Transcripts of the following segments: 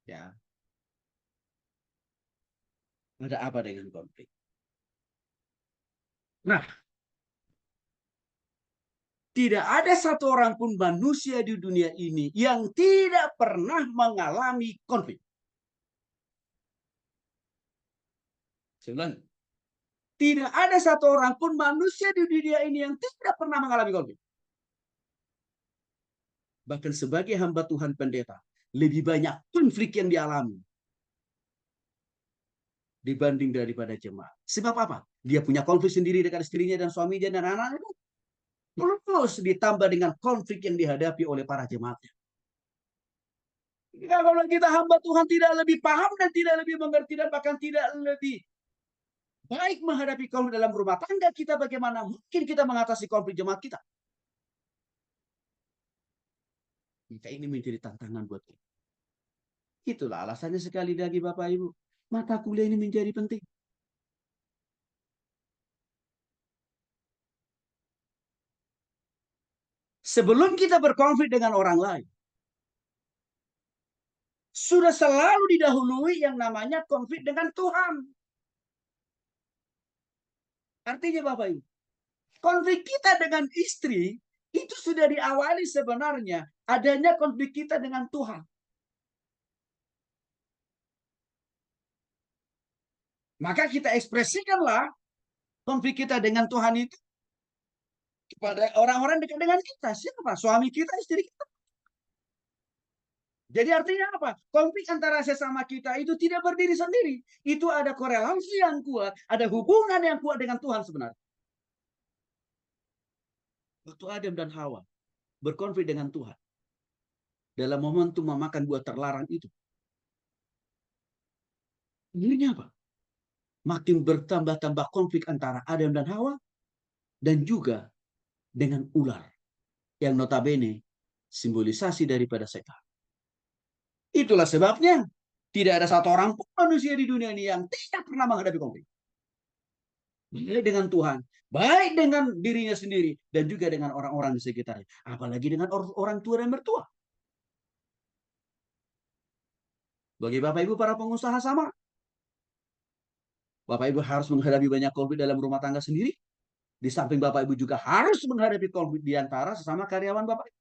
Ya, ada apa dengan konflik? Nah, tidak ada satu orang pun manusia di dunia ini yang tidak pernah mengalami konflik. Saya ulang, tidak ada satu orang pun manusia di dunia ini yang tidak pernah mengalami konflik. Bahkan sebagai hamba Tuhan pendeta, lebih banyak konflik yang dialami dibanding daripada jemaat. Sebab apa? Dia punya konflik sendiri dengan istrinya dan suaminya dan anak-anaknya. Terus ditambah dengan konflik yang dihadapi oleh para jemaatnya. Kalau kita hamba Tuhan tidak lebih paham dan tidak lebih mengerti dan bahkan tidak lebih baik menghadapi konflik dalam rumah tangga kita, bagaimana mungkin kita mengatasi konflik jemaat kita? Maka ini menjadi tantangan buat kita. Itulah alasannya sekali lagi Bapak Ibu. Mata kuliah ini menjadi penting. Sebelum kita berkonflik dengan orang lain, sudah selalu didahului yang namanya konflik dengan Tuhan. Artinya Bapak Ibu, konflik kita dengan istri itu sudah diawali sebenarnya adanya konflik kita dengan Tuhan. Maka kita ekspresikanlah konflik kita dengan Tuhan itu kepada orang-orang dekat dengan kita. Siapa? Suami kita, istri kita. Jadi artinya apa? Konflik antara sesama kita itu tidak berdiri sendiri. Itu ada korelasi yang kuat, ada hubungan yang kuat dengan Tuhan sebenarnya. Waktu Adam dan Hawa berkonflik dengan Tuhan dalam momentum memakan buah terlarang itu. Ini apa? Makin bertambah-tambah konflik antara Adam dan Hawa dan juga dengan ular yang notabene simbolisasi daripada setan. Itulah sebabnya tidak ada satu orang pun manusia di dunia ini yang tidak pernah menghadapi konflik. Baik dengan Tuhan, baik dengan dirinya sendiri, dan juga dengan orang-orang di sekitarnya. Apalagi dengan orang tua dan mertua. Bagi Bapak Ibu para pengusaha sama. Bapak Ibu harus menghadapi banyak konflik dalam rumah tangga sendiri. Di samping Bapak Ibu juga harus menghadapi konflik di antara sesama karyawan Bapak Ibu.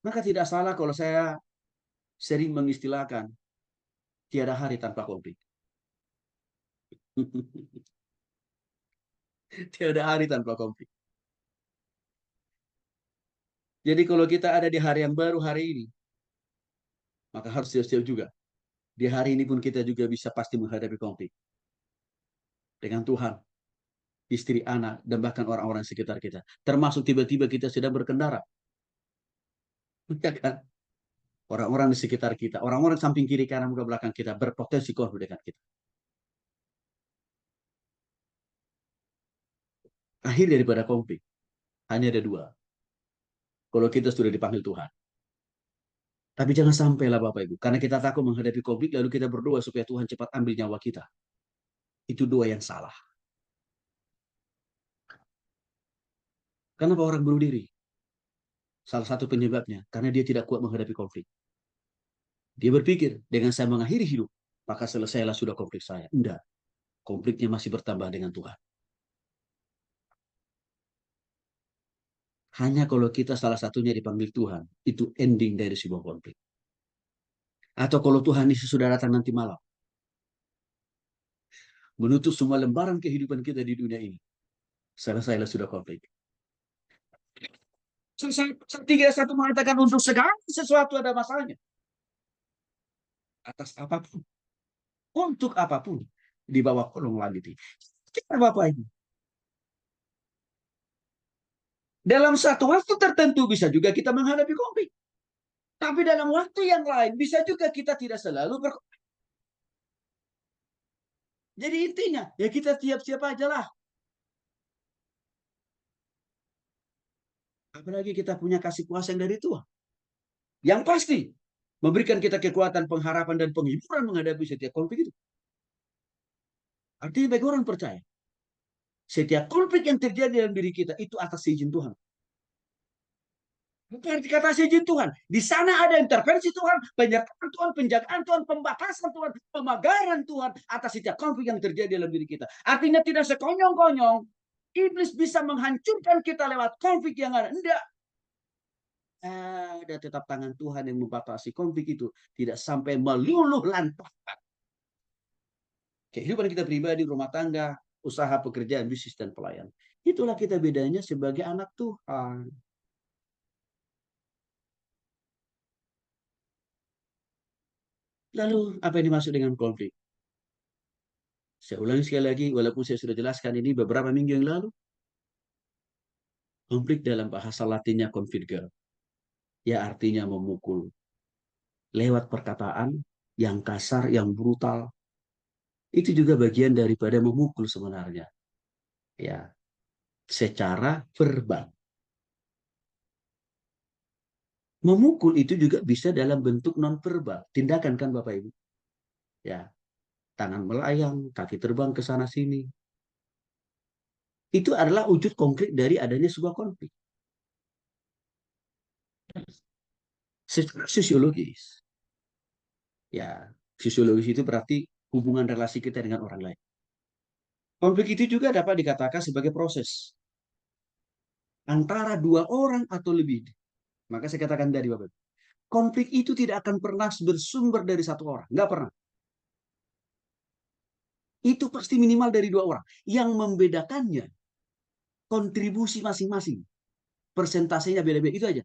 Maka tidak salah kalau saya sering mengistilahkan tiada hari tanpa konflik. Tiada hari tanpa konflik. Jadi kalau kita ada di hari yang baru hari ini, maka harus siap-siap juga. Di hari ini pun kita juga bisa pasti menghadapi konflik dengan Tuhan, istri, anak, dan bahkan orang-orang sekitar kita. Termasuk tiba-tiba kita sedang berkendara. Ya kan? Orang-orang di sekitar kita, orang-orang samping kiri kanan muka belakang kita berpotensi konflik dengan kita. Akhir daripada konflik hanya ada dua. Kalau kita sudah dipanggil Tuhan. Tapi jangan sampailah Bapak Ibu. Karena kita takut menghadapi konflik lalu kita berdoa supaya Tuhan cepat ambil nyawa kita. Itu doa yang salah. Kenapa orang bunuh diri? Salah satu penyebabnya karena dia tidak kuat menghadapi konflik. Dia berpikir dengan saya mengakhiri hidup, maka selesailah sudah konflik saya. Enggak. Konfliknya masih bertambah dengan Tuhan. Hanya kalau kita salah satunya dipanggil Tuhan, itu ending dari sebuah konflik. Atau kalau Tuhan Yesus sudah datang nanti malam, menutup semua lembaran kehidupan kita di dunia ini. Selesailah sudah konflik. Tiga satu mengatakan untuk segala sesuatu ada masanya. Atas apapun, untuk apapun, di bawah kolong langit ini. Kita Bapak Ibu. Dalam satu waktu tertentu bisa juga kita menghadapi konflik. Tapi dalam waktu yang lain bisa juga kita tidak selalu berkonflik. Jadi intinya ya kita siap-siap aja lah. Apalagi kita punya kasih kuasa yang dari Tuhan. Yang pasti memberikan kita kekuatan, pengharapan, dan penghiburan menghadapi setiap konflik itu. Artinya bagi orang percaya, setiap konflik yang terjadi dalam diri kita itu atas izin Tuhan. Bukan dikasih izin Tuhan. Di sana ada intervensi Tuhan, penyertaan Tuhan, penjagaan Tuhan, pembatasan Tuhan, pemagaran Tuhan atas setiap konflik yang terjadi dalam diri kita. Artinya tidak sekonyong-konyong. Iblis bisa menghancurkan kita lewat konflik yang ada. Enggak. Ada tetap tangan Tuhan yang membatasi konflik itu. Tidak sampai meluluh lantahkan kehidupan kita pribadi, rumah tangga, usaha, pekerjaan, bisnis, dan pelayanan. Itulah kita bedanya sebagai anak Tuhan. Lalu apa yang dimaksud dengan konflik? Saya ulangi sekali lagi, walaupun saya sudah jelaskan ini beberapa minggu yang lalu. Konflik dalam bahasa latinnya configere. Ya artinya memukul. Lewat perkataan yang kasar, yang brutal. Itu juga bagian daripada memukul sebenarnya. Ya, secara verbal. Memukul itu juga bisa dalam bentuk non-verbal. Tindakan kan Bapak Ibu? Ya, tangan melayang, kaki terbang ke sana sini. Itu adalah wujud konkret dari adanya sebuah konflik. Secara sosiologis, ya, sosiologis itu berarti hubungan relasi kita dengan orang lain. Konflik itu juga dapat dikatakan sebagai proses antara dua orang atau lebih. Maka saya katakan tadi Bapak, konflik itu tidak akan pernah bersumber dari satu orang, nggak pernah. Itu pasti minimal dari dua orang. Yang membedakannya kontribusi masing-masing, persentasenya beda-beda itu aja.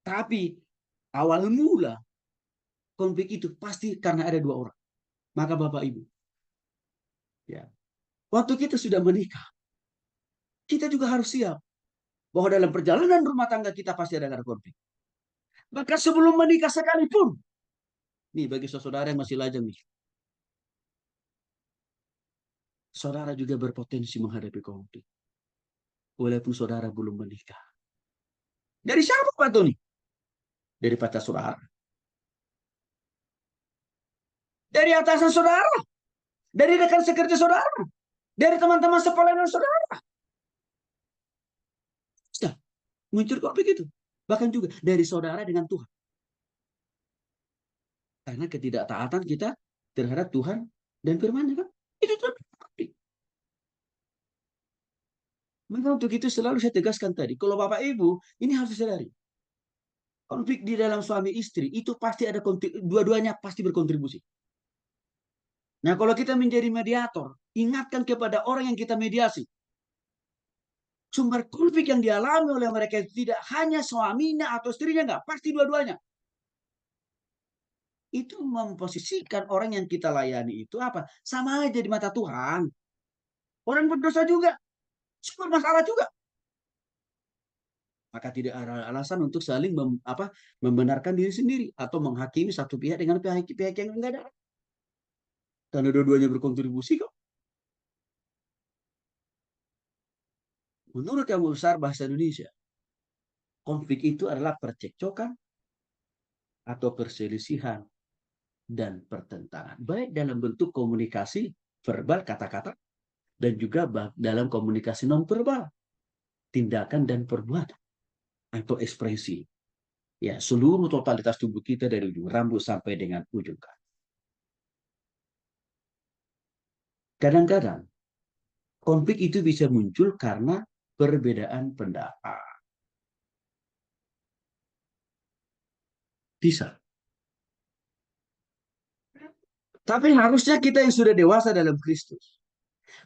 Tapi awal mula konflik itu pasti karena ada dua orang. Maka Bapak Ibu, ya, waktu kita sudah menikah, kita juga harus siap bahwa dalam perjalanan rumah tangga kita pasti ada konflik. Maka sebelum menikah sekalipun, nih bagi saudara yang masih lajang nih, saudara juga berpotensi menghadapi konflik. Walaupun saudara belum menikah. Dari siapa Pak Tony? Dari pacar saudara. Dari atasan saudara. Dari rekan sekerja saudara. Dari teman-teman sepelayanan saudara. Sudah muncul konflik itu. Bahkan juga dari saudara dengan Tuhan. Karena ketidaktaatan kita terhadap Tuhan dan firman-Nya kan. Itu konflik. Maka untuk itu selalu saya tegaskan tadi. Kalau Bapak Ibu, ini harus disadari. Konflik di dalam suami istri itu pasti ada konflik. Dua-duanya pasti berkontribusi. Nah kalau kita menjadi mediator, ingatkan kepada orang yang kita mediasi. Sumber konflik yang dialami oleh mereka itu tidak hanya suaminya atau istrinya, enggak. Pasti dua-duanya. Itu memposisikan orang yang kita layani itu apa? Sama aja di mata Tuhan. Orang berdosa juga. Sumber masalah juga. Maka tidak ada alasan untuk saling membenarkan diri sendiri atau menghakimi satu pihak dengan pihak yang enggak ada. Karena dua-duanya berkontribusi kok. Menurut Kamus Besar Bahasa Indonesia, konflik itu adalah percekcokan atau perselisihan dan pertentangan. Baik dalam bentuk komunikasi verbal, kata-kata, dan juga dalam komunikasi non-verbal, tindakan dan perbuatan atau ekspresi. Ya, seluruh totalitas tubuh kita dari ujung rambut sampai dengan ujung kaki. Kadang-kadang konflik itu bisa muncul karena perbedaan pendapat. Bisa. Tapi harusnya kita yang sudah dewasa dalam Kristus.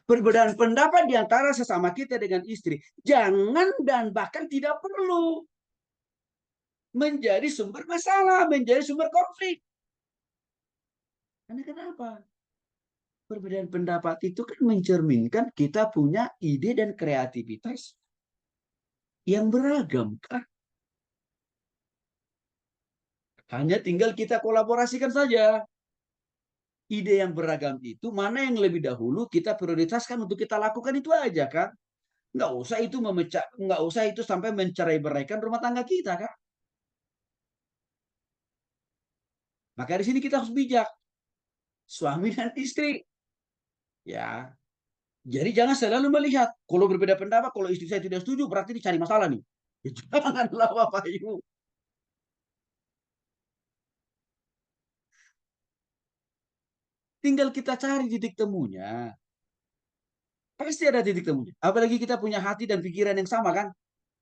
Perbedaan pendapat di antara sesama kita dengan istri. Jangan dan bahkan tidak perlu menjadi sumber masalah, menjadi sumber konflik. Karena kenapa? Perbedaan pendapat itu kan mencerminkan kita punya ide dan kreativitas yang beragam kan? Hanya tinggal kita kolaborasikan saja. Ide yang beragam itu mana yang lebih dahulu kita prioritaskan untuk kita lakukan itu aja kan? Nggak usah itu memecah, nggak usah itu sampai mencerai-beraikan rumah tangga kita kan? Maka di sini kita harus bijak, suami dan istri. Ya, jadi jangan selalu melihat kalau berbeda pendapat, kalau istri saya tidak setuju berarti dicari masalah nih. Ya, janganlah Bapak Ibu. Tinggal kita cari titik temunya. Pasti ada titik temunya. Apalagi kita punya hati dan pikiran yang sama kan?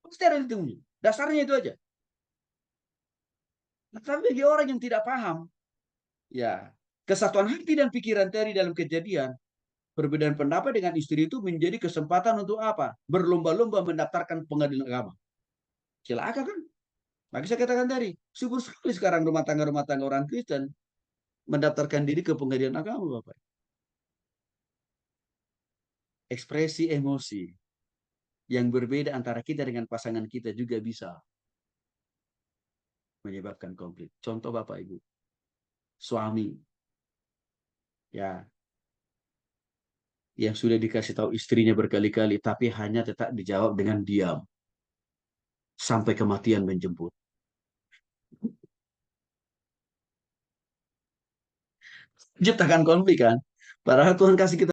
Pasti ada titik temunya. Dasarnya itu aja. Nah, tapi bagi orang yang tidak paham, ya kesatuan hati dan pikiran tadi dalam kejadian, perbedaan pendapat dengan istri itu menjadi kesempatan untuk apa? Berlomba-lomba mendaftarkan pengadilan agama. Celaka kan? Maka saya katakan tadi, subur sekali sekarang rumah tangga orang Kristen mendaftarkan diri ke pengadilan agama, Bapak. Ekspresi emosi yang berbeda antara kita dengan pasangan kita juga bisa menyebabkan konflik. Contoh Bapak Ibu, suami ya yang sudah dikasih tahu istrinya berkali-kali tapi hanya tetap dijawab dengan diam sampai kematian menjemput. Ciptakan konflik kan? Padahal Tuhan kasih kita